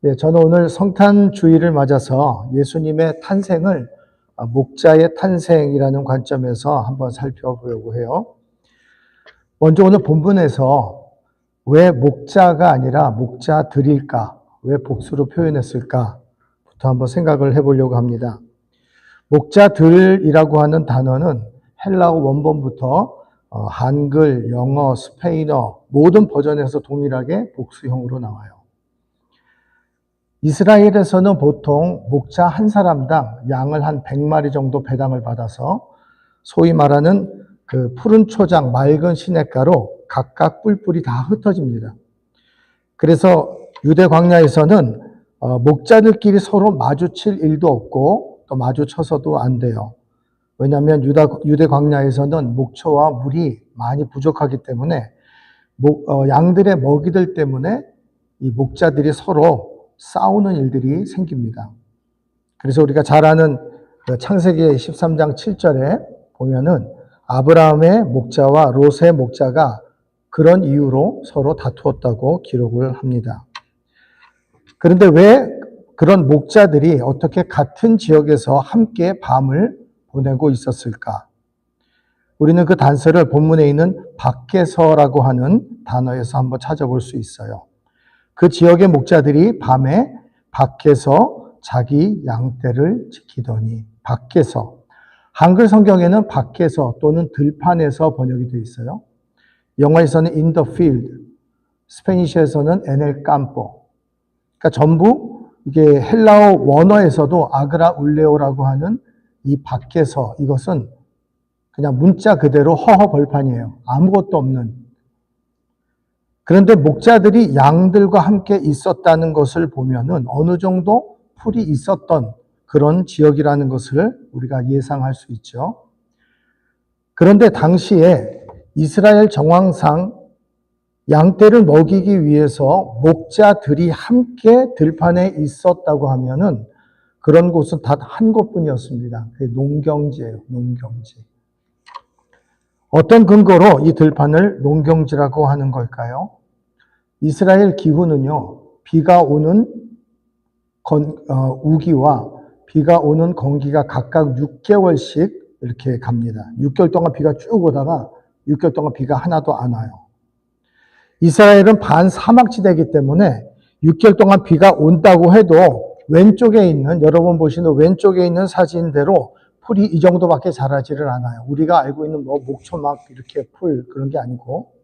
네, 저는 오늘 성탄주의를 맞아서 예수님의 탄생을 목자의 탄생이라는 관점에서 한번 살펴보려고 해요. 먼저 오늘 본문에서 왜 목자가 아니라 목자들일까? 왜 복수로 표현했을까? 부터 한번 생각을 해보려고 합니다. 목자들이라고 하는 단어는 헬라어 원본부터 한글, 영어, 스페인어 모든 버전에서 동일하게 복수형으로 나와요. 이스라엘에서는 보통 목자 한 사람당 양을 한 100마리 정도 배당을 받아서 소위 말하는 그 푸른 초장, 맑은 시냇가로 각각 뿔뿔이 다 흩어집니다. 그래서 유대 광야에서는 목자들끼리 서로 마주칠 일도 없고 또 마주쳐서도 안 돼요. 왜냐하면 유대 광야에서는 목초와 물이 많이 부족하기 때문에 양들의 먹이들 때문에 이 목자들이 서로 싸우는 일들이 생깁니다. 그래서 우리가 잘 아는 창세기 13장 7절에 보면은 아브라함의 목자와 롯의 목자가 그런 이유로 서로 다투었다고 기록을 합니다. 그런데 왜 그런 목자들이 어떻게 같은 지역에서 함께 밤을 보내고 있었을까? 우리는 그 단서를 본문에 있는 밖에서라고 하는 단어에서 한번 찾아볼 수 있어요. 그 지역의 목자들이 밤에 밖에서 자기 양떼를 지키더니, 밖에서. 한글 성경에는 밖에서 또는 들판에서 번역이 되어 있어요. 영어에서는 in the field, 스페니쉬에서는 en el campo. 그러니까 전부 이게 헬라어 원어에서도 아그라 울레오라고 하는 이 밖에서, 이것은 그냥 문자 그대로 허허벌판이에요. 아무것도 없는. 그런데 목자들이 양들과 함께 있었다는 것을 보면은 어느 정도 풀이 있었던 그런 지역이라는 것을 우리가 예상할 수 있죠. 그런데 당시에 이스라엘 정황상 양떼를 먹이기 위해서 목자들이 함께 들판에 있었다고 하면은 그런 곳은 단 한 곳뿐이었습니다. 그게 농경지예요, 농경지. 어떤 근거로 이 들판을 농경지라고 하는 걸까요? 이스라엘 기후는요, 비가 오는 우기와 비가 오는 건기가 각각 6개월씩 이렇게 갑니다. 6개월 동안 비가 쭉 오다가 6개월 동안 비가 하나도 안 와요. 이스라엘은 반사막지대이기 때문에 6개월 동안 비가 온다고 해도 왼쪽에 있는, 여러분 보시는 왼쪽에 있는 사진대로 풀이 이 정도밖에 자라지를 않아요. 우리가 알고 있는 목초 막 이렇게 풀 그런 게 아니고,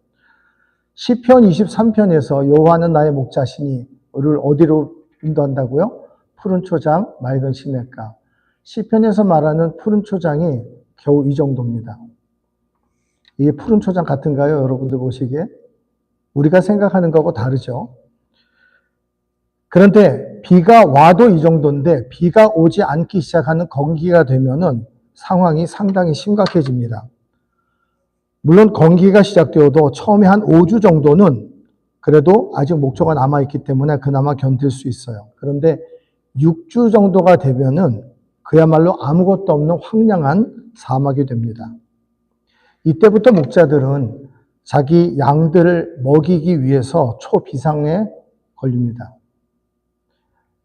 시편 23편에서 여호와는 나의 목자시니 를 어디로 인도한다고요? 푸른 초장, 맑은 시냇가. 시편에서 말하는 푸른 초장이 겨우 이 정도입니다. 이게 푸른 초장 같은가요? 여러분들 보시기에? 우리가 생각하는 거하고 다르죠. 그런데 비가 와도 이 정도인데 비가 오지 않기 시작하는 건기가 되면은 상황이 상당히 심각해집니다. 물론 건기가 시작되어도 처음에 한 5주 정도는 그래도 아직 목초가 남아있기 때문에 그나마 견딜 수 있어요. 그런데 6주 정도가 되면은 그야말로 아무것도 없는 황량한 사막이 됩니다. 이때부터 목자들은 자기 양들을 먹이기 위해서 초비상에 걸립니다.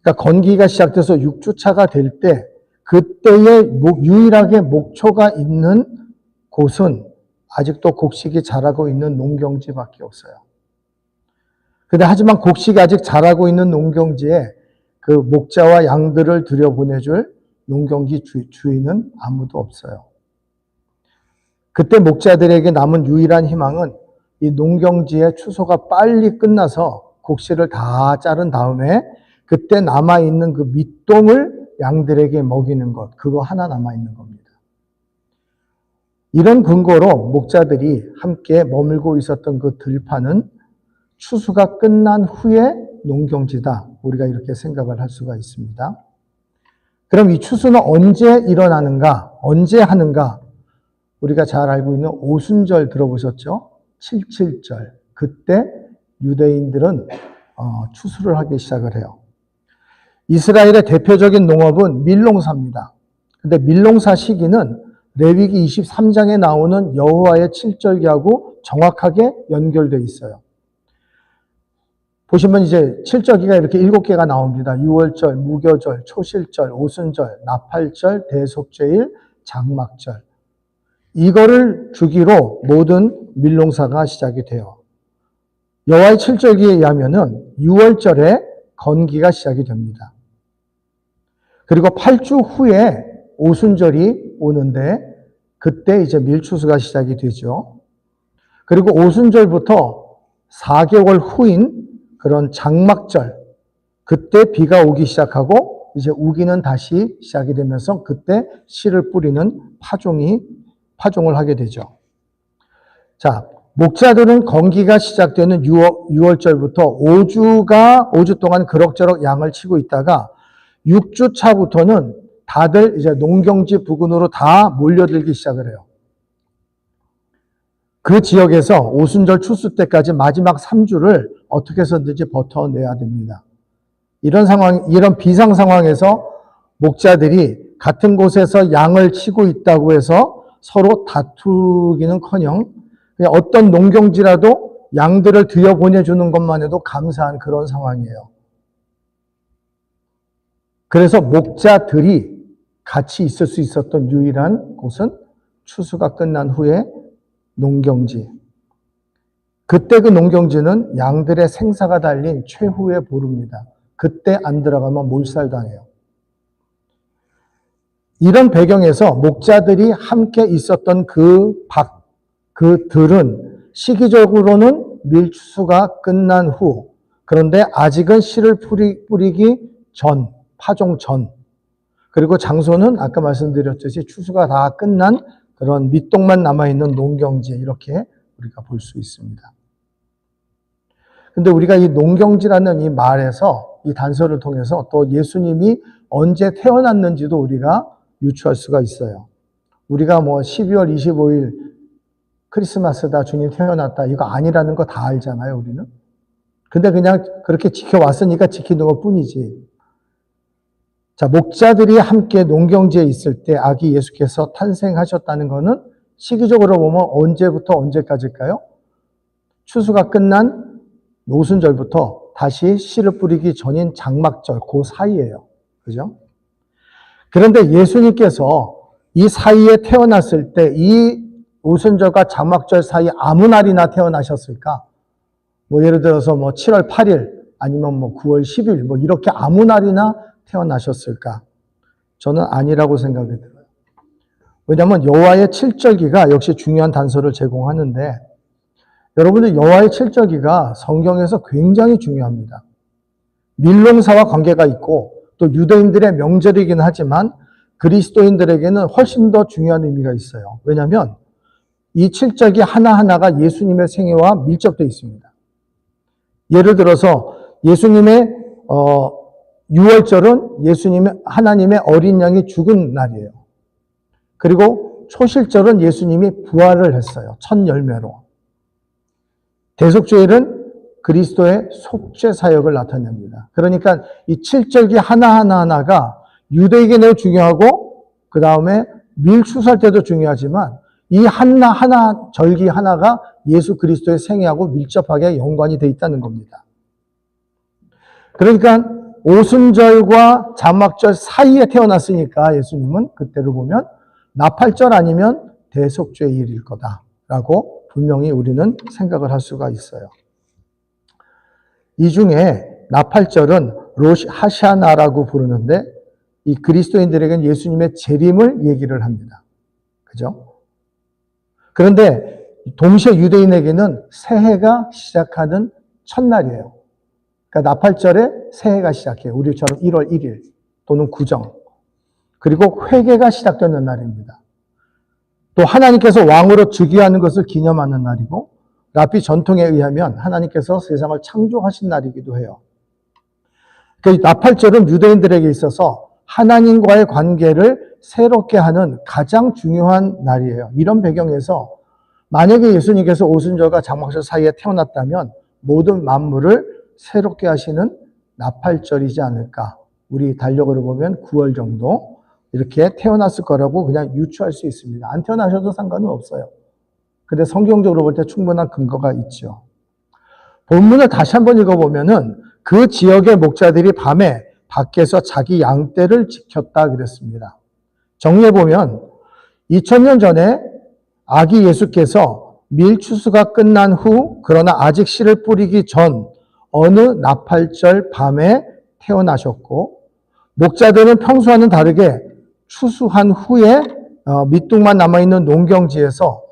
그러니까 건기가 시작돼서 6주 차가 될 때 그때에 유일하게 목초가 있는 곳은 아직도 곡식이 자라고 있는 농경지밖에 없어요. 근데 하지만 곡식이 아직 자라고 있는 농경지에 그 목자와 양들을 들여보내줄 농경지 주인은 아무도 없어요. 그때 목자들에게 남은 유일한 희망은 이 농경지의 추수가 빨리 끝나서 곡식을 다 자른 다음에 그때 남아있는 그 밑동을 양들에게 먹이는 것, 그거 하나 남아있는 겁니다. 이런 근거로 목자들이 함께 머물고 있었던 그 들판은 추수가 끝난 후에 농경지다. 우리가 이렇게 생각을 할 수가 있습니다. 그럼 이 추수는 언제 일어나는가? 언제 하는가? 우리가 잘 알고 있는 오순절 들어보셨죠? 77절. 그때 유대인들은 추수를 하기 시작을 해요. 이스라엘의 대표적인 농업은 밀농사입니다. 근데 밀농사 시기는 레위기 23장에 나오는 여호와의 칠절기하고 정확하게 연결되어 있어요. 보시면 이제 칠절기가 이렇게 7개가 나옵니다. 유월절, 무교절, 초실절, 오순절, 나팔절, 대속죄일, 장막절. 이거를 주기로 모든 밀농사가 시작이 돼요. 여호와의 칠절기에 의하면은 6월절에 건기가 시작이 됩니다. 그리고 8주 후에 오순절이 오는데 그때 이제 밀추수가 시작이 되죠. 그리고 오순절부터 4개월 후인 그런 장막절, 그때 비가 오기 시작하고 이제 우기는 다시 시작이 되면서 그때 씨를 뿌리는 파종을 하게 되죠. 자, 목자들은 건기가 시작되는 6월절부터 5주 동안 그럭저럭 양을 치고 있다가 6주 차부터는 다들 이제 농경지 부근으로 다 몰려들기 시작을 해요. 그 지역에서 오순절 추수 때까지 마지막 3주를 어떻게 해서든지 버텨내야 됩니다. 이런 비상 상황에서 목자들이 같은 곳에서 양을 치고 있다고 해서 서로 다투기는커녕 그냥 어떤 농경지라도 양들을 들여보내주는 것만 해도 감사한 그런 상황이에요. 그래서 목자들이 같이 있을 수 있었던 유일한 곳은 추수가 끝난 후에 농경지. 그때 그 농경지는 양들의 생사가 달린 최후의 보루입니다. 그때 안 들어가면 몰살당해요. 이런 배경에서 목자들이 함께 있었던 그 들은 시기적으로는 밀추수가 끝난 후, 그런데 아직은 씨를 뿌리기 전, 파종 전, 그리고 장소는 아까 말씀드렸듯이 추수가 다 끝난 그런 밑동만 남아있는 농경지, 이렇게 우리가 볼 수 있습니다. 근데 우리가 이 농경지라는 이 말에서, 이 단서를 통해서 또 예수님이 언제 태어났는지도 우리가 유추할 수가 있어요. 우리가 12월 25일 크리스마스다, 주님 태어났다, 이거 아니라는 거 다 알잖아요, 우리는. 근데 그냥 그렇게 지켜왔으니까 지키는 것 뿐이지. 자, 목자들이 함께 농경지에 있을 때 아기 예수께서 탄생하셨다는 것은 시기적으로 보면 언제부터 언제까지일까요? 추수가 끝난 오순절부터 다시 씨를 뿌리기 전인 장막절, 그 사이예요. 그죠? 그런데 예수님께서 이 사이에 태어났을 때 이 오순절과 장막절 사이 아무 날이나 태어나셨을까? 예를 들어서 7월 8일 아니면 9월 10일 이렇게 아무 날이나 태어나셨을까? 저는 아니라고 생각이 들어요. 왜냐하면 여호와의 칠절기가 역시 중요한 단서를 제공하는데, 여러분들 여호와의 칠절기가 성경에서 굉장히 중요합니다. 밀농사와 관계가 있고 또 유대인들의 명절이긴 하지만 그리스도인들에게는 훨씬 더 중요한 의미가 있어요. 왜냐하면 이 칠절기 하나하나가 예수님의 생애와 밀접되어 있습니다. 예를 들어서 예수님의 6월절은 하나님의 어린 양이 죽은 날이에요. 그리고 초실절은 예수님이 부활을 했어요. 첫 열매로. 대속죄일은 그리스도의 속죄 사역을 나타냅니다. 그러니까 이 칠절기 하나하나가 유대에게는 중요하고 그 다음에 밀추수할 때도 중요하지만 이 하나 절기 하나가 예수 그리스도의 생애하고 밀접하게 연관이 되어 있다는 겁니다. 그러니까 오순절과 장막절 사이에 태어났으니까 예수님은 그때로 보면 나팔절 아니면 대속죄일일 거다라고 분명히 우리는 생각을 할 수가 있어요. 이 중에 나팔절은 로시 하샤나라고 부르는데 이 그리스도인들에게는 예수님의 재림을 얘기를 합니다. 그죠? 그런데 동시에 유대인에게는 새해가 시작하는 첫날이에요. 그러니까 나팔절에 새해가 시작해요. 우리처럼 1월 1일 또는 구정. 그리고 회개가 시작되는 날입니다. 또 하나님께서 왕으로 즉위하는 것을 기념하는 날이고 랍비 전통에 의하면 하나님께서 세상을 창조하신 날이기도 해요. 그 나팔절은 유대인들에게 있어서 하나님과의 관계를 새롭게 하는 가장 중요한 날이에요. 이런 배경에서 만약에 예수님께서 오순절과 장막절 사이에 태어났다면 모든 만물을 새롭게 하시는 나팔절이지 않을까. 우리 달력으로 보면 9월 정도 이렇게 태어났을 거라고 그냥 유추할 수 있습니다. 안 태어나셔도 상관은 없어요. 근데 성경적으로 볼 때 충분한 근거가 있죠. 본문을 다시 한번 읽어보면은 그 지역의 목자들이 밤에 밖에서 자기 양떼를 지켰다 그랬습니다. 정리해보면 2000년 전에 아기 예수께서 밀추수가 끝난 후 그러나 아직 씨를 뿌리기 전 어느 나팔절 밤에 태어나셨고 목자들은 평소와는 다르게 추수한 후에 밑둥만 남아있는 농경지에서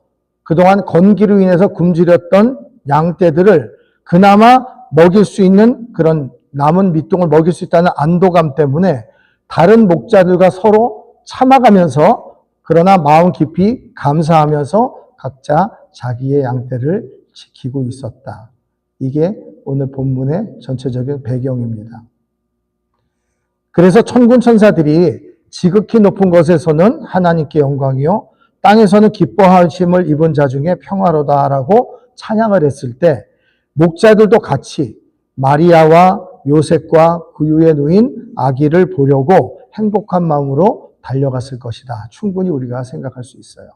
그동안 건기로 인해서 굶주렸던 양떼들을 그나마 먹일 수 있는 그런 남은 밑둥을 먹일 수 있다는 안도감 때문에 다른 목자들과 서로 참아가면서 그러나 마음 깊이 감사하면서 각자 자기의 양떼를 지키고 있었다. 이게 오늘 본문의 전체적인 배경입니다. 그래서 천군 천사들이 지극히 높은 곳에서는 하나님께 영광이요 땅에서는 기뻐하심을 입은 자 중에 평화로다라고 찬양을 했을 때 목자들도 같이 마리아와 요셉과 구유에 누인 아기를 보려고 행복한 마음으로 달려갔을 것이다. 충분히 우리가 생각할 수 있어요.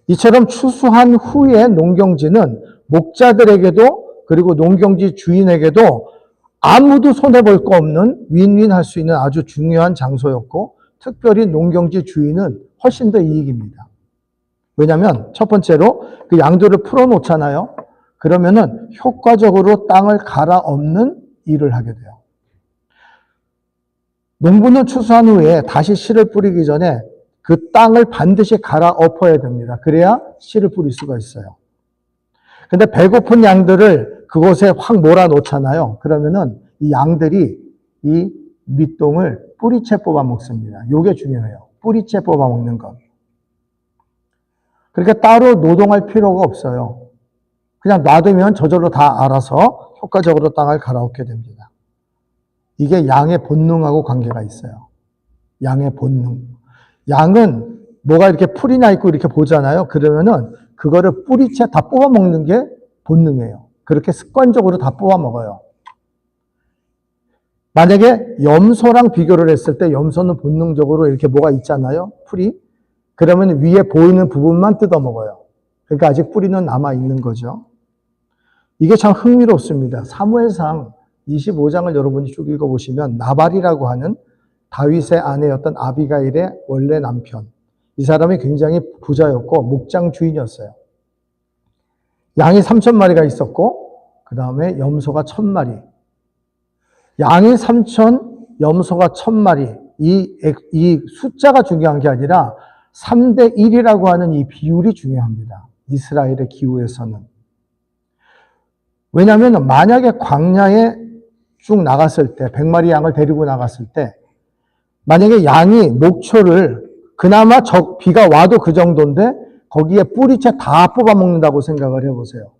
이처럼 추수한 후에 농경지는 목자들에게도 그리고 농경지 주인에게도 아무도 손해볼 거 없는 윈윈할 수 있는 아주 중요한 장소였고 특별히 농경지 주인은 훨씬 더 이익입니다. 왜냐하면 첫 번째로 그 양들을 풀어놓잖아요. 그러면은 효과적으로 땅을 갈아엎는 일을 하게 돼요. 농부는 추수한 후에 다시 씨를 뿌리기 전에 그 땅을 반드시 갈아엎어야 됩니다. 그래야 씨를 뿌릴 수가 있어요. 근데 배고픈 양들을 그곳에 확 몰아놓잖아요. 그러면은 이 양들이 이 밑동을 뿌리채 뽑아 먹습니다. 이게 중요해요. 뿌리채 뽑아 먹는 것. 그러니까 따로 노동할 필요가 없어요. 그냥 놔두면 저절로 다 알아서 효과적으로 땅을 갈아엎게 됩니다. 이게 양의 본능하고 관계가 있어요. 양의 본능. 양은 뭐가 이렇게 풀이 나 있고 이렇게 보잖아요. 그러면은 그거를 뿌리채 다 뽑아 먹는 게 본능이에요. 그렇게 습관적으로 다 뽑아 먹어요. 만약에 염소랑 비교를 했을 때 염소는 본능적으로 이렇게 뭐가 있잖아요. 풀이. 그러면 위에 보이는 부분만 뜯어 먹어요. 그러니까 아직 뿌리는 남아 있는 거죠. 이게 참 흥미롭습니다. 사무엘상 25장을 여러분이 쭉 읽어보시면 나발이라고 하는 다윗의 아내였던 아비가일의 원래 남편. 이 사람이 굉장히 부자였고 목장 주인이었어요. 양이 3,000마리가 있었고 그 다음에 염소가 1,000마리. 양이 3,000, 염소가 1,000마리. 이 숫자가 중요한 게 아니라 3대 1이라고 하는 이 비율이 중요합니다. 이스라엘의 기후에서는. 왜냐하면 만약에 광야에 쭉 나갔을 때 100마리 양을 데리고 나갔을 때 만약에 양이 목초를 그나마 비가 와도 그 정도인데 거기에 뿌리채 다 뽑아먹는다고 생각을 해보세요.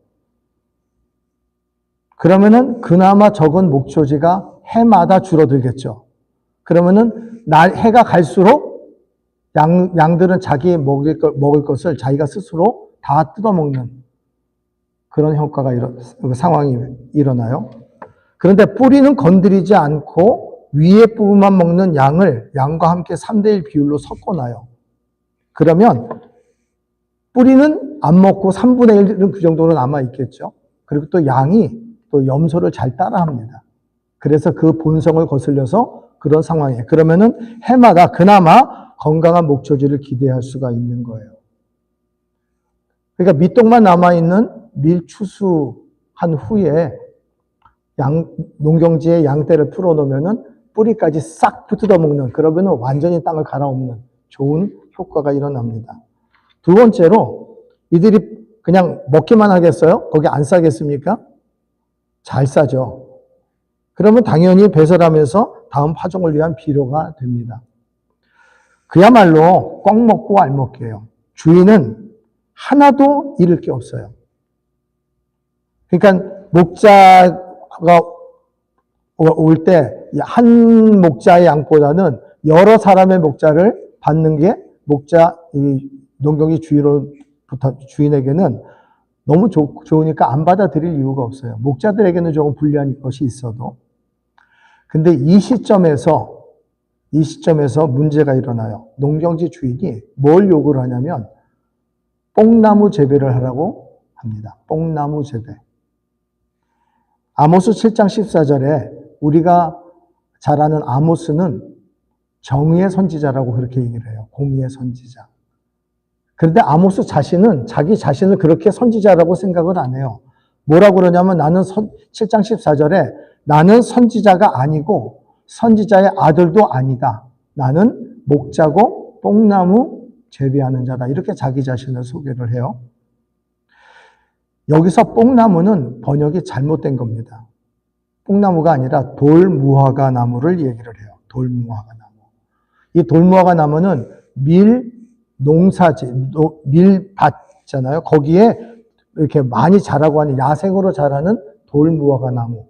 그러면은 그나마 적은 목초지가 해마다 줄어들겠죠. 그러면은 해가 갈수록 양들은 자기 먹을 것을 자기가 스스로 다 뜯어먹는 그런 상황이 일어나요. 그런데 뿌리는 건드리지 않고 위에 부분만 먹는 양과 함께 3대1 비율로 섞어놔요. 그러면 뿌리는 안 먹고 3분의 1은 그 정도로 남아있겠죠. 그리고 또 양이 또 염소를 잘 따라합니다. 그래서 그 본성을 거슬려서 그런 상황이에요. 그러면은 해마다 그나마 건강한 목초지를 기대할 수가 있는 거예요. 그러니까 밑동만 남아있는 밀추수한 후에 농경지에 양떼를 풀어놓으면은 뿌리까지 싹 뜯어먹는, 그러면은 완전히 땅을 갈아엎는 좋은 효과가 일어납니다. 두 번째로, 이들이 그냥 먹기만 하겠어요? 거기 안 싸겠습니까? 잘 싸죠. 그러면 당연히 배설하면서 다음 파종을 위한 비료가 됩니다. 그야말로 꽉 먹고 알 먹기예요. 주인은 하나도 잃을 게 없어요. 그러니까 목자가 올 때 한 목자의 양보다는 여러 사람의 목자를 받는 게 이 농경지 주인에게는 너무 좋으니까 안 받아들일 이유가 없어요. 목자들에게는 조금 불리한 것이 있어도. 근데 이 시점에서 문제가 일어나요. 농경지 주인이 뭘 요구를 하냐면 뽕나무 재배를 하라고 합니다. 뽕나무 재배. 아모스 7장 14절에 우리가 잘 아는 아모스는 정의의 선지자라고 그렇게 얘기를 해요. 공의의 선지자. 그런데 아모스 자신은 자기 자신을 그렇게 선지자라고 생각을 안 해요. 뭐라고 그러냐면 나는 7장 14절에 나는 선지자가 아니고 선지자의 아들도 아니다. 나는 목자고 뽕나무 재배하는 자다. 이렇게 자기 자신을 소개를 해요. 여기서 뽕나무는 번역이 잘못된 겁니다. 뽕나무가 아니라 돌무화과 나무를 얘기를 해요. 돌무화과 나무. 이 돌무화과 나무는 밀밭잖아요. 거기에 이렇게 많이 자라고 하는 야생으로 자라는 돌무화과 나무.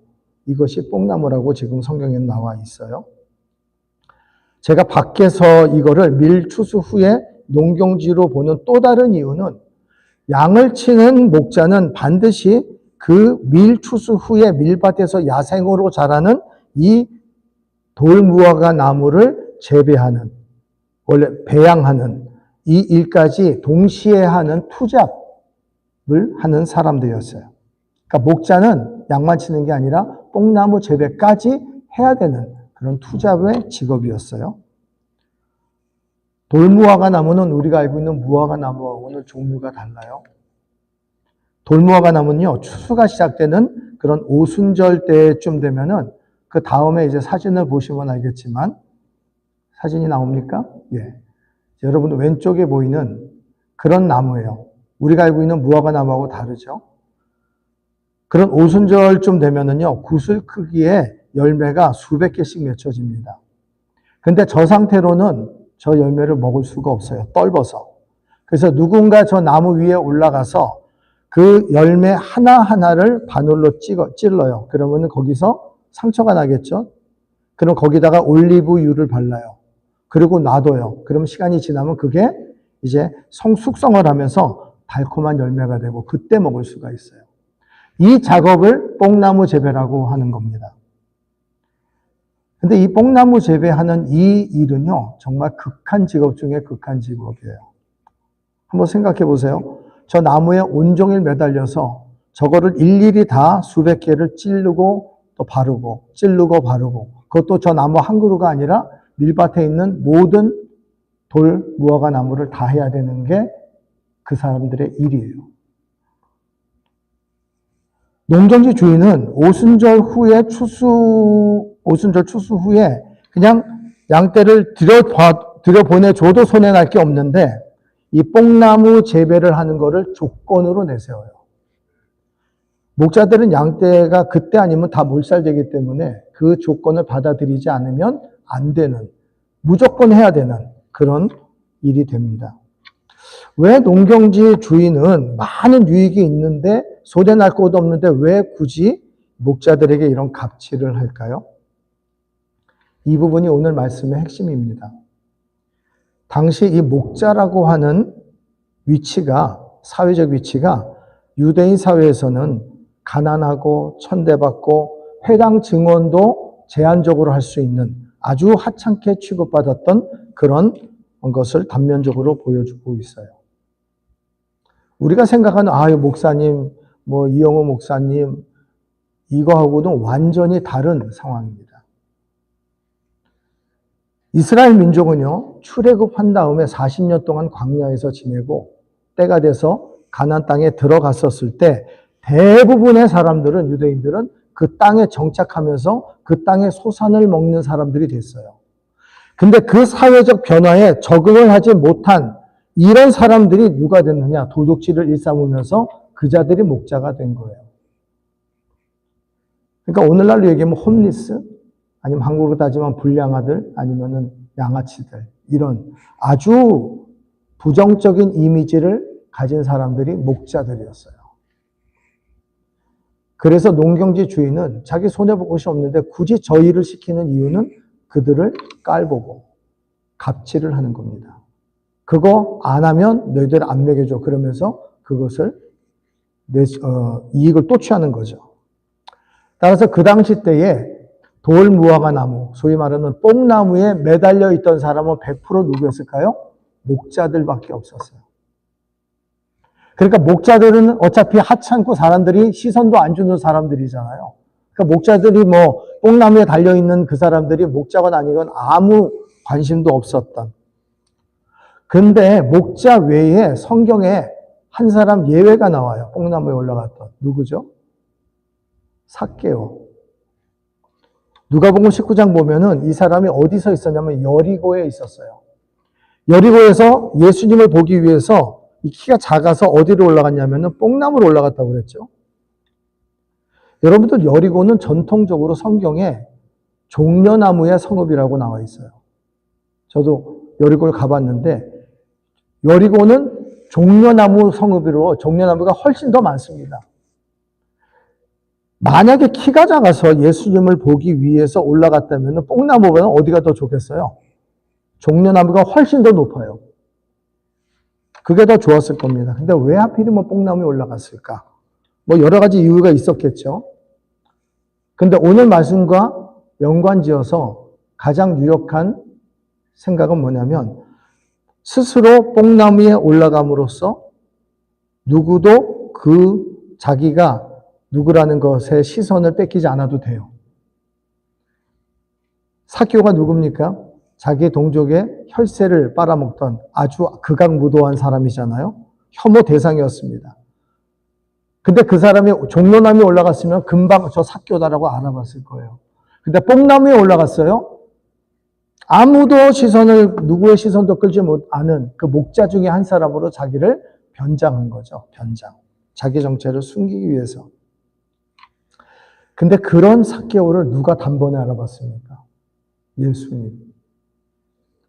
이것이 뽕나무라고 지금 성경에 나와 있어요. 제가 밖에서 이거를 밀추수 후에 농경지로 보는 또 다른 이유는 양을 치는 목자는 반드시 그 밀추수 후에 밀밭에서 야생으로 자라는 이 돌무화과 나무를 재배하는, 원래 배양하는 이 일까지 동시에 하는 투잡을 하는 사람들이었어요. 그러니까 목자는 양만 치는 게 아니라 뽕나무 재배까지 해야 되는 그런 투잡의 직업이었어요. 돌무화과 나무는 우리가 알고 있는 무화과 나무하고는 종류가 달라요. 돌무화과 나무는요, 추수가 시작되는 그런 오순절 때쯤 되면은 그 다음에 이제 사진을 보시면 알겠지만, 사진이 나옵니까? 예. 여러분 왼쪽에 보이는 그런 나무예요. 우리가 알고 있는 무화과 나무하고 다르죠. 그런 오순절쯤 되면은요, 구슬 크기의 열매가 수백 개씩 맺혀집니다. 근데 저 상태로는 저 열매를 먹을 수가 없어요. 떫어서. 그래서 누군가 저 나무 위에 올라가서 그 열매 하나하나를 바늘로 찔러요. 그러면은 거기서 상처가 나겠죠? 그럼 거기다가 올리브유를 발라요. 그리고 놔둬요. 그럼 시간이 지나면 그게 이제 숙성을 하면서 달콤한 열매가 되고 그때 먹을 수가 있어요. 이 작업을 뽕나무 재배라고 하는 겁니다. 근데 이 뽕나무 재배하는 이 일은요, 정말 극한 직업 중에 극한 직업이에요. 한번 생각해 보세요. 저 나무에 온종일 매달려서 저거를 일일이 다 수백 개를 찌르고 또 바르고, 찌르고 바르고, 그것도 저 나무 한 그루가 아니라 밀밭에 있는 모든 돌, 무화과 나무를 다 해야 되는 게 그 사람들의 일이에요. 농경지 주인은 오순절 추수 후에 그냥 양떼를 들여보내줘도 손해날 게 없는데 이 뽕나무 재배를 하는 거를 조건으로 내세워요. 목자들은 양떼가 그때 아니면 다 몰살되기 때문에 그 조건을 받아들이지 않으면 안 되는, 무조건 해야 되는 그런 일이 됩니다. 왜 농경지 주인은 많은 유익이 있는데 손해날 것도 없는데 왜 굳이 목자들에게 이런 갑질을 할까요? 이 부분이 오늘 말씀의 핵심입니다. 당시 이 목자라고 하는 위치가, 사회적 위치가 유대인 사회에서는 가난하고 천대받고 회당 증언도 제한적으로 할 수 있는 아주 하찮게 취급받았던 그런 것을 단면적으로 보여주고 있어요. 우리가 생각하는 목사님, 이영호 목사님 이거하고는 완전히 다른 상황입니다. 이스라엘 민족은요, 출애굽한 다음에 40년 동안 광야에서 지내고 때가 돼서 가나안 땅에 들어갔었을 때 대부분의 사람들은, 유대인들은 그 땅에 정착하면서 그 땅의 소산을 먹는 사람들이 됐어요. 근데 그 사회적 변화에 적응을 하지 못한 이런 사람들이 누가 됐느냐? 도둑질을 일삼으면서 그 자들이 목자가 된 거예요. 그러니까 오늘날로 얘기하면 홈리스, 아니면 한국으로 따지면 불량아들, 아니면은 양아치들, 이런 아주 부정적인 이미지를 가진 사람들이 목자들이었어요. 그래서 농경지 주인은 자기 손해볼 것이 없는데 굳이 저 일을 시키는 이유는 그들을 깔보고 갑질을 하는 겁니다. 그거 안 하면 너희들 안 먹여줘. 그러면서 그것을 이익을 또 취하는 거죠. 따라서 그 당시 때에 돌무화과 나무, 소위 말하는 뽕나무에 매달려 있던 사람은 100% 누구였을까요? 목자들밖에 없었어요. 그러니까 목자들은 어차피 하찮고 사람들이 시선도 안 주는 사람들이잖아요. 그 목자들이 뭐 뽕나무에 달려있는 그 사람들이 목자건 아니건 아무 관심도 없었던. 근데 목자 외에 성경에 한 사람 예외가 나와요. 뽕나무에 올라갔던. 누구죠? 삭개오. 누가복음 19장 보면은 이 사람이 어디서 있었냐면 여리고에 있었어요. 여리고에서 예수님을 보기 위해서 이 키가 작아서 어디로 올라갔냐면은 뽕나무로 올라갔다고 그랬죠. 여러분들 여리고는 전통적으로 성경에 종려나무의 성읍이라고 나와 있어요. 저도 여리고를 가봤는데 여리고는 종려나무 성읍으로 종려나무가 훨씬 더 많습니다. 만약에 키가 작아서 예수님을 보기 위해서 올라갔다면 뽕나무보다는 어디가 더 좋겠어요? 종려나무가 훨씬 더 높아요. 그게 더 좋았을 겁니다. 근데 왜 하필이면 뽕나무에 올라갔을까? 뭐 여러 가지 이유가 있었겠죠. 근데 오늘 말씀과 연관지어서 가장 유력한 생각은 뭐냐면 스스로 뽕나무에 올라감으로써 누구도 그 자기가 누구라는 것에 시선을 뺏기지 않아도 돼요. 삭개오가 누굽니까? 자기 동족의 혈세를 빨아먹던 아주 극악무도한 사람이잖아요. 혐오 대상이었습니다. 근데 그 사람이 종려나무에 올라갔으면 금방 저 삭개오다라고 알아봤을 거예요. 근데 뽕나무에 올라갔어요. 아무도 누구의 시선도 끌지 못하는 그 목자 중에 한 사람으로 자기를 변장한 거죠. 변장. 자기 정체를 숨기기 위해서. 근데 그런 삭개오를 누가 단번에 알아봤습니까? 예수님.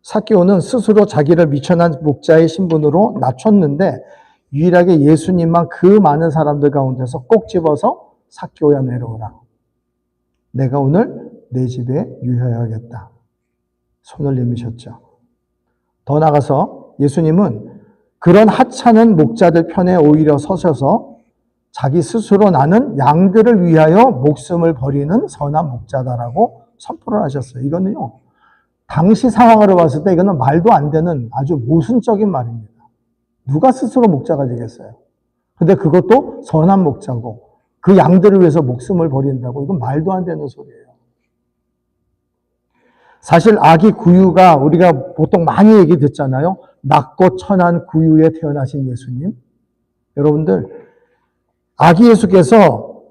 삭개오는 스스로 자기를 미천한 목자의 신분으로 낮췄는데 유일하게 예수님만 그 많은 사람들 가운데서 꼭 집어서 삭개오야 내려오라. 내가 오늘 내 집에 유하여야겠다. 손을 내미셨죠. 더 나아가서 예수님은 그런 하찮은 목자들 편에 오히려 서셔서 자기 스스로 나는 양들을 위하여 목숨을 버리는 선한 목자다라고 선포를 하셨어요. 이거는요. 당시 상황으로 봤을 때 이거는 말도 안 되는 아주 모순적인 말입니다. 누가 스스로 목자가 되겠어요? 근데 그것도 선한 목자고 그 양들을 위해서 목숨을 버린다고 이건 말도 안 되는 소리예요. 사실 아기 구유가 우리가 보통 많이 얘기 듣잖아요. 낮고 천한 구유에 태어나신 예수님. 여러분들 아기 예수께서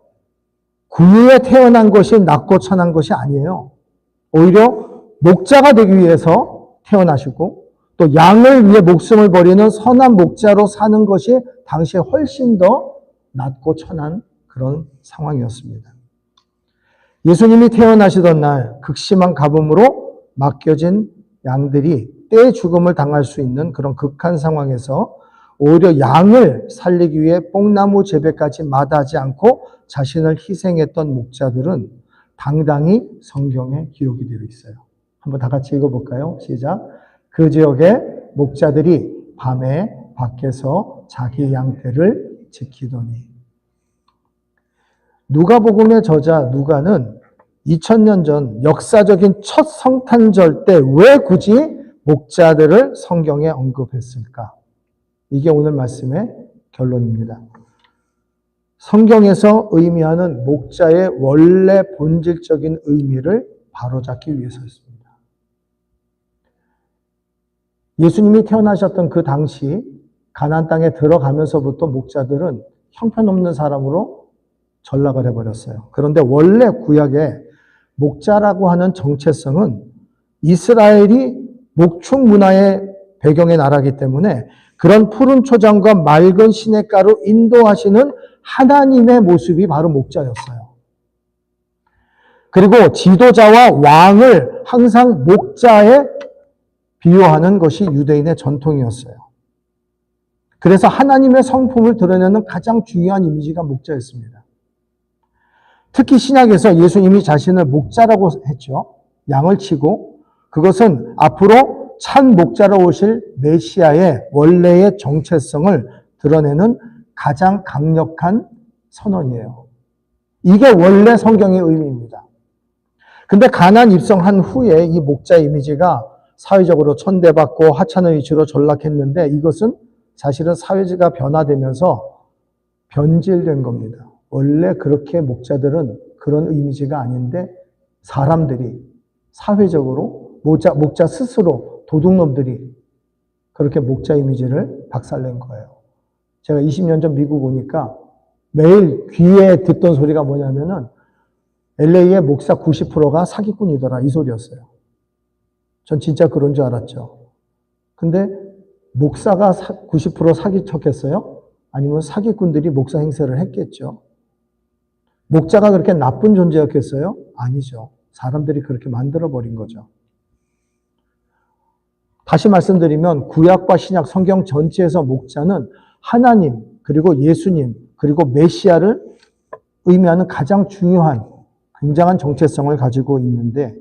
구유에 태어난 것이 낮고 천한 것이 아니에요. 오히려 목자가 되기 위해서 태어나시고 또 양을 위해 목숨을 버리는 선한 목자로 사는 것이 당시에 훨씬 더 낮고 천한 그런 상황이었습니다. 예수님이 태어나시던 날 극심한 가뭄으로 맡겨진 양들이 때의 죽음을 당할 수 있는 그런 극한 상황에서 오히려 양을 살리기 위해 뽕나무 재배까지 마다하지 않고 자신을 희생했던 목자들은 당당히 성경에 기록이 되어 있어요. 한번 다 같이 읽어볼까요? 시작. 그 지역의 목자들이 밤에 밖에서 자기 양떼를 지키더니. 누가복음의 저자 누가는 2000년 전 역사적인 첫 성탄절 때 왜 굳이 목자들을 성경에 언급했을까? 이게 오늘 말씀의 결론입니다. 성경에서 의미하는 목자의 원래 본질적인 의미를 바로잡기 위해서였습니다. 예수님이 태어나셨던 그 당시 가나안 땅에 들어가면서부터 목자들은 형편없는 사람으로 전락을 해버렸어요. 그런데 원래 구약에 목자라고 하는 정체성은 이스라엘이 목축 문화의 배경의 나라이기 때문에 그런 푸른 초장과 맑은 시냇가로 인도하시는 하나님의 모습이 바로 목자였어요. 그리고 지도자와 왕을 항상 목자에 비유하는 것이 유대인의 전통이었어요. 그래서 하나님의 성품을 드러내는 가장 중요한 이미지가 목자였습니다. 특히 신약에서 예수님이 자신을 목자라고 했죠. 양을 치고 그것은 앞으로 참 목자로 오실 메시아의 원래의 정체성을 드러내는 가장 강력한 선언이에요. 이게 원래 성경의 의미입니다. 근데 가나안 입성한 후에 이 목자 이미지가 사회적으로 천대받고 하찮은 위치로 전락했는데 이것은 사실은 사회가 변화되면서 변질된 겁니다. 원래 그렇게 목자들은 그런 이미지가 아닌데 사람들이 사회적으로 목자 스스로 도둑놈들이 그렇게 목자 이미지를 박살낸 거예요. 제가 20년 전 미국 오니까 매일 귀에 듣던 소리가 뭐냐면은 LA의 목사 90%가 사기꾼이더라 이 소리였어요. 전 진짜 그런 줄 알았죠. 근데 목사가 90% 사기쳤겠어요? 아니면 사기꾼들이 목사 행세를 했겠죠. 목자가 그렇게 나쁜 존재였겠어요? 아니죠. 사람들이 그렇게 만들어버린 거죠. 다시 말씀드리면 구약과 신약 성경 전체에서 목자는 하나님, 그리고 예수님, 그리고 메시아를 의미하는 가장 중요한 굉장한 정체성을 가지고 있는데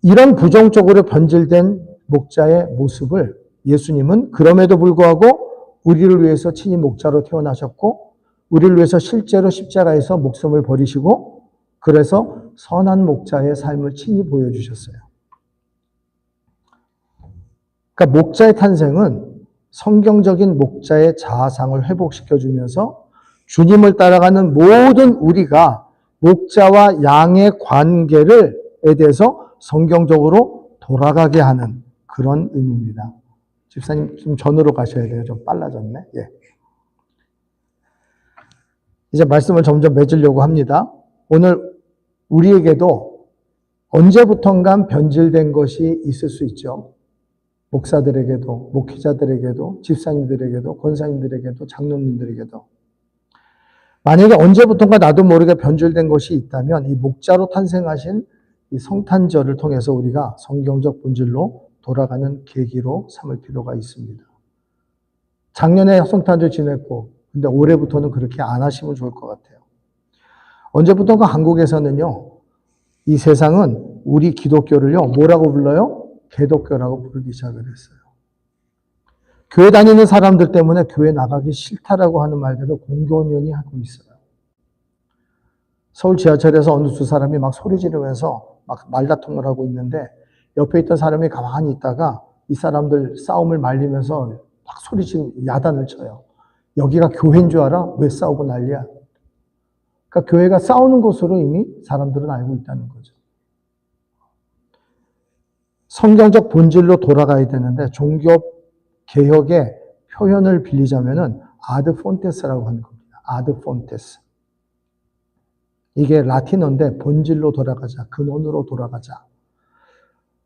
이런 부정적으로 변질된 목자의 모습을 예수님은 그럼에도 불구하고 우리를 위해서 친히 목자로 태어나셨고 우리를 위해서 실제로 십자가에서 목숨을 버리시고 그래서 선한 목자의 삶을 친히 보여주셨어요. 그러니까 목자의 탄생은 성경적인 목자의 자아상을 회복시켜주면서 주님을 따라가는 모든 우리가 목자와 양의 관계에 대해서 성경적으로 돌아가게 하는 그런 의미입니다. 집사님 좀 전으로 가셔야 돼요. 좀 빨라졌네. 예. 이제 말씀을 점점 맺으려고 합니다. 오늘 우리에게도 언제부턴가 변질된 것이 있을 수 있죠. 목사들에게도, 목회자들에게도, 집사님들에게도, 권사님들에게도, 장로님들에게도. 만약에 언제부턴가 나도 모르게 변질된 것이 있다면 이 목자로 탄생하신 이 성탄절을 통해서 우리가 성경적 본질로 돌아가는 계기로 삼을 필요가 있습니다. 작년에 성탄절 지냈고 근데 올해부터는 그렇게 안 하시면 좋을 것 같아요. 언제부턴가 한국에서는요. 이 세상은 우리 기독교를요. 뭐라고 불러요? 개독교라고 부르기 시작을 했어요. 교회 다니는 사람들 때문에 교회 나가기 싫다라고 하는 말들을 공공연히 하고 있어요. 서울 지하철에서 어느 두 사람이 막 소리 지르면서 막 말다툼을 하고 있는데 옆에 있던 사람이 가만히 있다가 이 사람들 싸움을 말리면서 막 소리 지르고 야단을 쳐요. 여기가 교회인 줄 알아? 왜 싸우고 난리야? 그러니까 교회가 싸우는 곳으로 이미 사람들은 알고 있다는 거죠. 성경적 본질로 돌아가야 되는데 종교 개혁의 표현을 빌리자면은 아드 폰테스라고 하는 겁니다. 아드 폰테스. 이게 라틴어인데 본질로 돌아가자, 근원으로 돌아가자.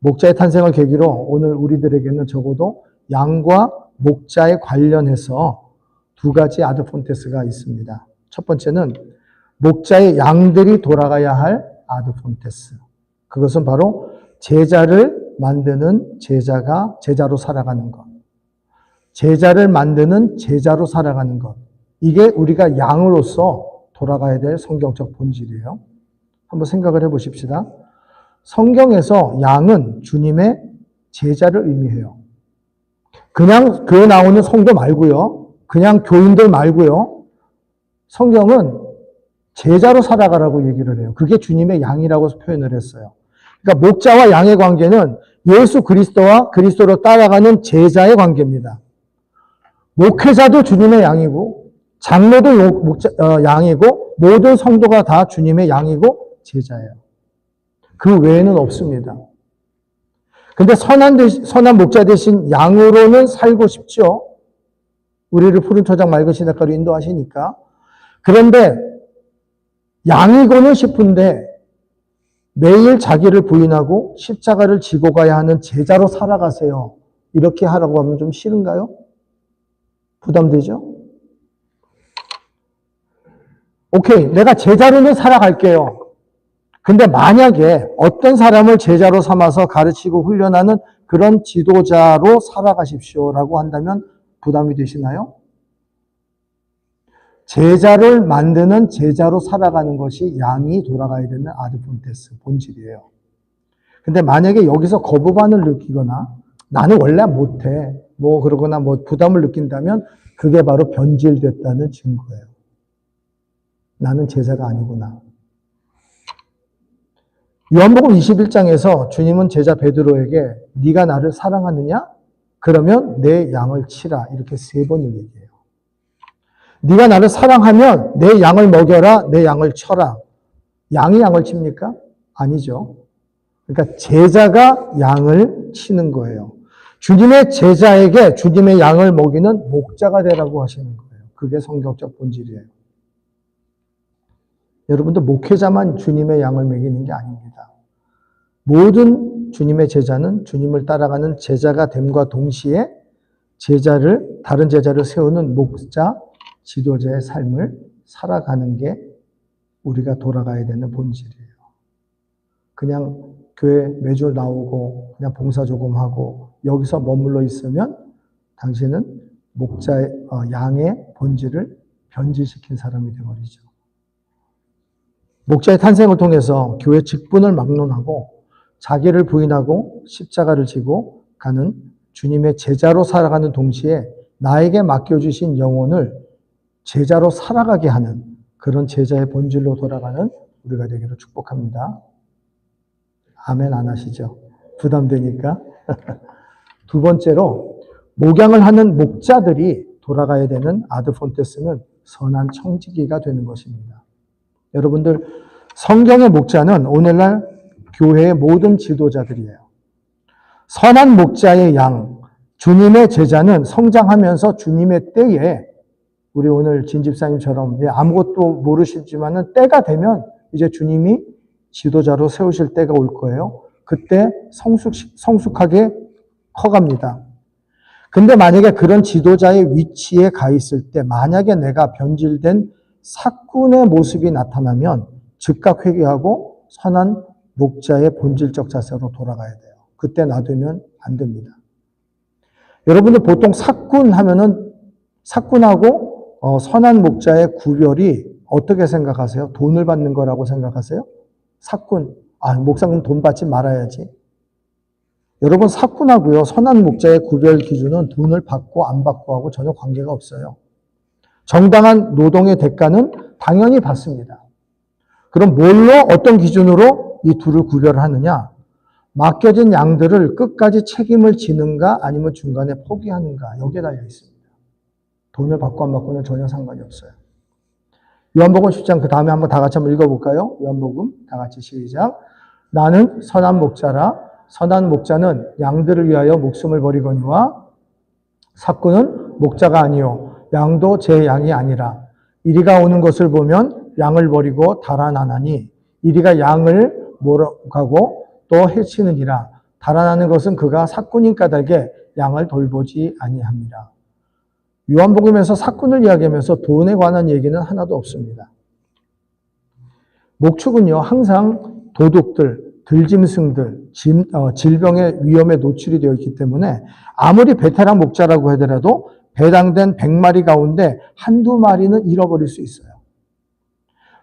목자의 탄생을 계기로 오늘 우리들에게는 적어도 양과 목자에 관련해서 두 가지 아드 폰테스가 있습니다. 첫 번째는 목자의 양들이 돌아가야 할 아드 폰테스. 그것은 바로 제자를 만드는 제자가 제자로 살아가는 것. 제자를 만드는 제자로 살아가는 것. 이게 우리가 양으로서 돌아가야 될 성경적 본질이에요. 한번 생각을 해보십시다. 성경에서 양은 주님의 제자를 의미해요. 그냥 교회 나오는 성도 말고요. 그냥 교인들 말고요. 성경은 제자로 살아가라고 얘기를 해요. 그게 주님의 양이라고 표현을 했어요. 그러니까 목자와 양의 관계는 예수 그리스도와 그리스도로 따라가는 제자의 관계입니다. 목회자도 주님의 양이고 장로도 양이고 모든 성도가 다 주님의 양이고 제자예요. 그 외에는 없습니다. 근데 선한 목자 대신 양으로는 살고 싶죠. 우리를 푸른 초장 맑은 시냇가로 인도하시니까. 그런데 양이고는 싶은데 매일 자기를 부인하고 십자가를 지고 가야 하는 제자로 살아가세요. 이렇게 하라고 하면 좀 싫은가요? 부담되죠? 오케이, 내가 제자로는 살아갈게요. 근데 만약에 어떤 사람을 제자로 삼아서 가르치고 훈련하는 그런 지도자로 살아가십시오라고 한다면 부담이 되시나요? 제자를 만드는 제자로 살아가는 것이 양이 돌아가야 되는 아드폰테스 본질이에요. 근데 만약에 여기서 거부감을 느끼거나 나는 원래 못해 그러거나 부담을 느낀다면 그게 바로 변질됐다는 증거예요. 나는 제자가 아니구나. 요한복음 21장에서 주님은 제자 베드로에게 네가 나를 사랑하느냐? 그러면 내 양을 치라. 이렇게 3번을 얘기해요. 네가 나를 사랑하면 내 양을 먹여라, 내 양을 쳐라. 양이 양을 칩니까? 아니죠. 그러니까 제자가 양을 치는 거예요. 주님의 제자에게 주님의 양을 먹이는 목자가 되라고 하시는 거예요. 그게 성경적 본질이에요. 여러분들 목회자만 주님의 양을 먹이는 게 아닙니다. 모든 주님의 제자는 주님을 따라가는 제자가 됨과 동시에 다른 제자를 세우는 목자, 지도자의 삶을 살아가는 게 우리가 돌아가야 되는 본질이에요. 그냥 교회 매주 나오고 그냥 봉사 조금 하고 여기서 머물러 있으면 당신은 양의 본질을 변질시킨 사람이 되어버리죠. 목자의 탄생을 통해서 교회 직분을 막론하고 자기를 부인하고 십자가를 지고 가는 주님의 제자로 살아가는 동시에 나에게 맡겨주신 영혼을 제자로 살아가게 하는 그런 제자의 본질로 돌아가는 우리가 되기를 축복합니다. 아멘 안 하시죠? 부담되니까. 두 번째로 목양을 하는 목자들이 돌아가야 되는 아드폰테스는 선한 청지기가 되는 것입니다. 여러분들 성경의 목자는 오늘날 교회의 모든 지도자들이에요. 선한 목자의 양, 주님의 제자는 성장하면서 주님의 때에 우리 오늘 진 집사님처럼 아무것도 모르시지만은 때가 되면 이제 주님이 지도자로 세우실 때가 올 거예요. 그때 성숙하게 커갑니다. 근데 만약에 그런 지도자의 위치에 가 있을 때 만약에 내가 변질된 사꾼의 모습이 나타나면 즉각 회개하고 선한 목자의 본질적 자세로 돌아가야 돼요. 그때 놔두면 안 됩니다. 여러분들 보통 사꾼 하면은 사꾼하고 선한 목자의 구별이 어떻게 생각하세요? 돈을 받는 거라고 생각하세요? 사꾼, 목사님 돈 받지 말아야지. 여러분 사꾼하고요 선한 목자의 구별 기준은 돈을 받고 안 받고 하고 전혀 관계가 없어요. 정당한 노동의 대가는 당연히 받습니다. 그럼 뭘로 어떤 기준으로 이 둘을 구별하느냐? 맡겨진 양들을 끝까지 책임을 지는가 아니면 중간에 포기하는가 여기에 달려 있습니다. 돈을 받고 안 받고는 전혀 상관이 없어요. 요한복음 10장 그 다음에 한번 다 같이 한번 읽어볼까요? 요한복음 다 같이 시작. 나는 선한 목자라 선한 목자는 양들을 위하여 목숨을 버리거니와 사꾼은 목자가 아니요 양도 제 양이 아니라 이리가 오는 것을 보면 양을 버리고 달아나나니 이리가 양을 몰아가고 또 해치느니라. 달아나는 것은 그가 사꾼인 까닭에 양을 돌보지 아니합니다. 요한복음에서 사꾼을 이야기하면서 돈에 관한 얘기는 하나도 없습니다. 목축은요 항상 도둑들, 들짐승들, 질병의 위험에 노출이 되어 있기 때문에 아무리 베테랑 목자라고 하더라도 배당된 100마리 가운데 한두 마리는 잃어버릴 수 있어요.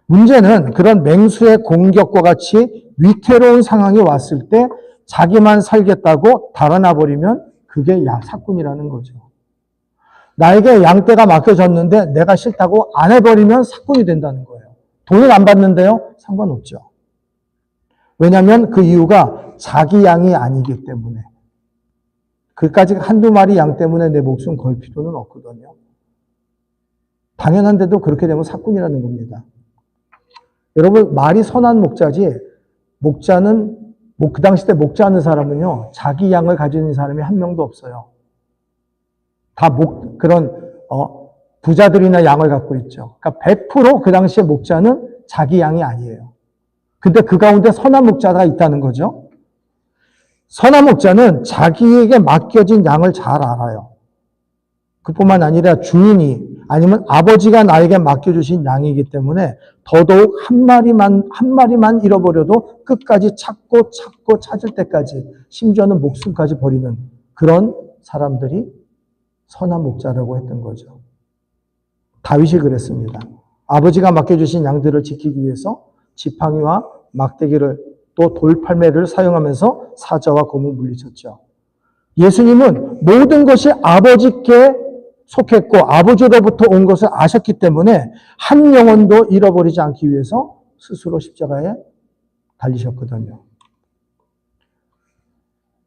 문제는 그런 맹수의 공격과 같이 위태로운 상황이 왔을 때 자기만 살겠다고 달아나 버리면 그게 사꾼이라는 거죠. 나에게 양떼가 맡겨졌는데 내가 싫다고 안 해버리면 사꾼이 된다는 거예요. 돈을 안 받는데요? 상관없죠. 왜냐하면 그 이유가 자기 양이 아니기 때문에. 그까지 한두 마리 양 때문에 내 목숨 걸 필요는 없거든요. 당연한데도 그렇게 되면 사꾼이라는 겁니다. 여러분 말이 선한 목자지 목자는 그 당시 때 목자하는 사람은요 자기 양을 가지고 있는 사람이 한 명도 없어요. 다 그런 부자들이나 양을 갖고 있죠. 그러니까 100% 그 당시에 목자는 자기 양이 아니에요. 근데 그 가운데 선한 목자가 있다는 거죠. 선한 목자는 자기에게 맡겨진 양을 잘 알아요. 그뿐만 아니라 주인이 아니면 아버지가 나에게 맡겨주신 양이기 때문에 더더욱 한 마리만 잃어버려도 끝까지 찾고 찾을 때까지 심지어는 목숨까지 버리는 그런 사람들이 선한 목자라고 했던 거죠. 다윗이 그랬습니다. 아버지가 맡겨주신 양들을 지키기 위해서 지팡이와 막대기를 또 돌팔매를 사용하면서 사자와 곰을 물리쳤죠. 예수님은 모든 것이 아버지께 속했고 아버지로부터 온 것을 아셨기 때문에 한 영혼도 잃어버리지 않기 위해서 스스로 십자가에 달리셨거든요.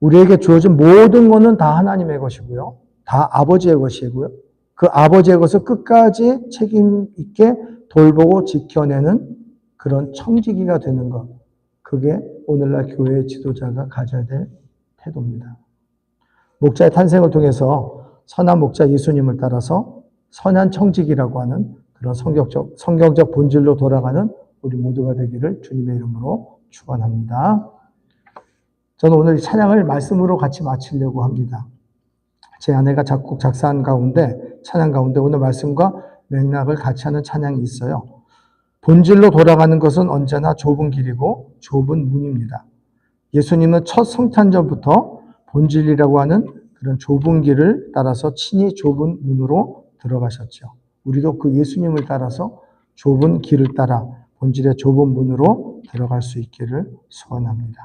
우리에게 주어진 모든 것은 다 하나님의 것이고요. 다 아버지의 것이고요. 그 아버지의 것을 끝까지 책임 있게 돌보고 지켜내는 그런 청지기가 되는 것, 그게 오늘날 교회의 지도자가 가져야 될 태도입니다. 목자의 탄생을 통해서 선한 목자 예수님을 따라서 선한 청지기라고 하는 그런 성경적 본질로 돌아가는 우리 모두가 되기를 주님의 이름으로 축원합니다. 저는 오늘 찬양을 말씀으로 같이 마치려고 합니다. 제 아내가 작곡 작사한 가운데 찬양 가운데 오늘 말씀과 맥락을 같이 하는 찬양이 있어요. 본질로 돌아가는 것은 언제나 좁은 길이고 좁은 문입니다. 예수님은 첫 성탄절부터 본질이라고 하는 그런 좁은 길을 따라서 친히 좁은 문으로 들어가셨죠. 우리도 그 예수님을 따라서 좁은 길을 따라 본질의 좁은 문으로 들어갈 수 있기를 소원합니다.